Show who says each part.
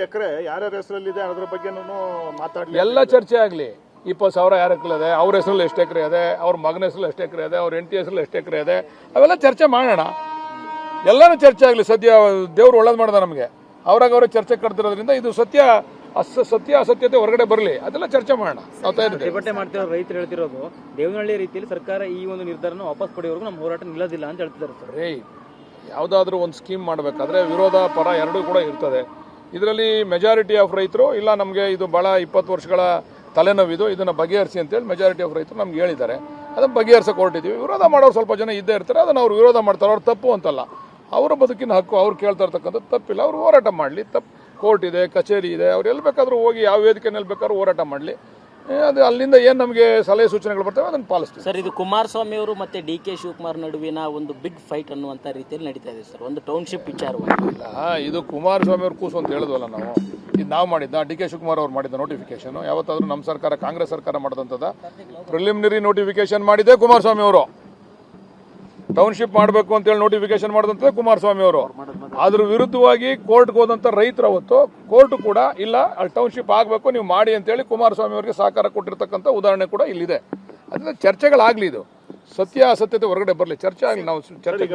Speaker 1: ಎಕರೆ ಯಾರ್ಯಾರ ಹೆಸರಲ್ಲಿದೆ ಅದ್ರ ಬಗ್ಗೆ ಮಾತಾಡಲಿ,
Speaker 2: ಎಲ್ಲ ಚರ್ಚೆ ಆಗಲಿ. 20,000 ಯಾರ ಹೆಸರಲ್ಲಿದೆ, ಅವ್ರ ಹೆಸರಲ್ಲಿ ಎಷ್ಟು ಎಕರೆ ಇದೆ, ಅವ್ರ ಮಗನ ಹೆಸರಲ್ಲಿ ಎಷ್ಟು ಎಕರೆ ಇದೆ, ಅವ್ರ ಹೆಂಡತಿ ಹೆಸರಲ್ಲಿ ಎಷ್ಟು ಎಕರೆ ಇದೆ, ಅವೆಲ್ಲ ಚರ್ಚೆ ಮಾಡೋಣ. ಎಲ್ಲರೂ ಚರ್ಚೆ ಆಗಲಿ. ಸದ್ಯ ದೇವ್ರು ಒಳ್ಳೇದು ಮಾಡ್ದ ನಮಗೆ, ಅವ್ರಾಗ ಚರ್ಚೆ ಕಟ್ತಿರೋದ್ರಿಂದ ಇದು ಸತ್ಯ ಅಸತ್ಯತೆ ಹೊರಗಡೆ ಬರಲಿ, ಅದೆಲ್ಲ ಚರ್ಚೆ ಮಾಡೋಣ.
Speaker 3: ಪ್ರತಿಭಟನೆ ಮಾಡ್ತಿರೋ ರೈತರು ಹೇಳ್ತಿರೋದು ದೇವನಹಳ್ಳಿ ರೀತಿಯಲ್ಲಿ ಸರ್ಕಾರ ಈ ಒಂದು ನಿರ್ಧಾರನ ವಾಪಸ್ ಪಡೆಯೋವರೆಗೂ ನಮ್ಮ ಹೋರಾಟ ನಿಲ್ಲೋದಿಲ್ಲ ಅಂತ ಹೇಳ್ತಿದ್ದಾರೆ ಸರ್.
Speaker 2: ಯಾವುದಾದ್ರೂ ಒಂದು ಸ್ಕೀಮ್ ಮಾಡಬೇಕಾದ್ರೆ ವಿರೋಧ ಪರ ಎರಡೂ ಕೂಡ ಇರ್ತದೆ. ಇದರಲ್ಲಿ ಮೆಜಾರಿಟಿ ಆಫ್ ರೈತರು ಇಲ್ಲ ನಮಗೆ ಇದು ಭಾಳ 20 ವರ್ಷಗಳ ತಲೆನೋವಿದು, ಇದನ್ನು ಬಗೆಹರಿಸಿ ಅಂತೇಳಿ ಮೆಜಾರಿಟಿ ಆಫ್ ರೈತರು ನಮ್ಗೆ ಹೇಳಿದ್ದಾರೆ. ಅದನ್ನು ಬಗೆಹರಿಸಕ್ಕೆ ಹೊರಟಿದ್ದೀವಿ. ವಿರೋಧ ಮಾಡೋರು ಸ್ವಲ್ಪ ಜನ ಇದ್ದೇ ಇರ್ತಾರೆ, ಅದನ್ನು ಅವ್ರು ವಿರೋಧ ಮಾಡ್ತಾರೆ. ಅವ್ರು ತಪ್ಪು ಅಂತಲ್ಲ, ಅವರ ಬದುಕಿನ ಹಕ್ಕು, ಅವ್ರು ಕೇಳ್ತಾ ಇರ್ತಕ್ಕಂಥದ್ದು ತಪ್ಪಿಲ್ಲ. ಅವ್ರು ಹೋರಾಟ ಮಾಡಲಿ. ಕೋರ್ಟ್ ಇದೆ, ಕಚೇರಿ ಇದೆ, ಅವ್ರು ಎಲ್ಲಿ ಬೇಕಾದ್ರೂ ಹೋಗಿ ಯಾವ ವೇದಿಕೆಯಲ್ಲಿ ಬೇಕಾದ್ರೂ ಹೋರಾಟ ಮಾಡಲಿ. ಅದು ಅಲ್ಲಿಂದ ಏನು ನಮಗೆ ಸಲಹೆ ಸೂಚನೆಗಳು ಬರ್ತವೆ ಅದನ್ನು ಪಾಲಿಸ್ತೀವಿ
Speaker 4: ಸರ್. ಇದು ಕುಮಾರಸ್ವಾಮಿ ಅವರು ಮತ್ತೆ DK ಶಿವಕುಮಾರ್ ನಡುವಿನ ಒಂದು ಬಿಗ್ ಫೈಟ್ ಅನ್ನುವಂಥ ರೀತಿಯಲ್ಲಿ ನಡೀತಾ ಇದೆ ಸರ್, ಒಂದು ಟೌನ್ಶಿಪ್ ವಿಚಾರವಾಗಿ.
Speaker 2: ಇದು ಕುಮಾರಸ್ವಾಮಿ ಅವ್ರ ಕೂಸು ಅಂತ ಹೇಳಿದ್ವಲ್ಲ ನಾವು. ಇದು ನಾವು ಮಾಡಿದ್ದ, DK ಶಿವಕುಮಾರ್ ಅವ್ರು ಮಾಡಿದ್ದ ನೋಟಿಫಿಕೇಶನ್ ಯಾವತ್ತಾದ್ರೂ ನಮ್ಮ ಸರ್ಕಾರ, ಕಾಂಗ್ರೆಸ್ ಸರ್ಕಾರ ಮಾಡಿದಂಥದ್ದು ಪ್ರಿಲಿಮಿನರಿ ನೋಟಿಫಿಕೇಶನ್ ಮಾಡಿದ್ದೆ ಕುಮಾರಸ್ವಾಮಿ ಅವರು. ಟೌನ್ಶಿಪ್ ಮಾಡಬೇಕು ಅಂತೇಳಿ ನೋಟಿಫಿಕೇಶನ್ ಮಾಡಿದಂಥದ್ದು ಕುಮಾರಸ್ವಾಮಿ ಅವರು. ಅದ್ರ ವಿರುದ್ಧವಾಗಿ ಕೋರ್ಟ್ಗೆ ಹೋದಂಥ ರೈತರು ಅವತ್ತು ಕೋರ್ಟ್ ಕೂಡ ಇಲ್ಲ ಅಲ್ಲಿ ಟೌನ್ಶಿಪ್ ಆಗಬೇಕು, ನೀವು ಮಾಡಿ ಅಂತೇಳಿ ಕುಮಾರಸ್ವಾಮಿ ಅವರಿಗೆ ಸಹಕಾರ ಕೊಟ್ಟಿರ್ತಕ್ಕಂಥ ಉದಾಹರಣೆ ಕೂಡ ಇಲ್ಲಿದೆ. ಅದರಿಂದ ಚರ್ಚೆಗಳಾಗಲಿ, ಇದು ಸತ್ಯ ಅಸತ್ಯತೆ ಹೊರಗಡೆ ಬರಲಿ, ಚರ್ಚೆ ಆಗಲಿ. ನಾವು ಚರ್ಚೆ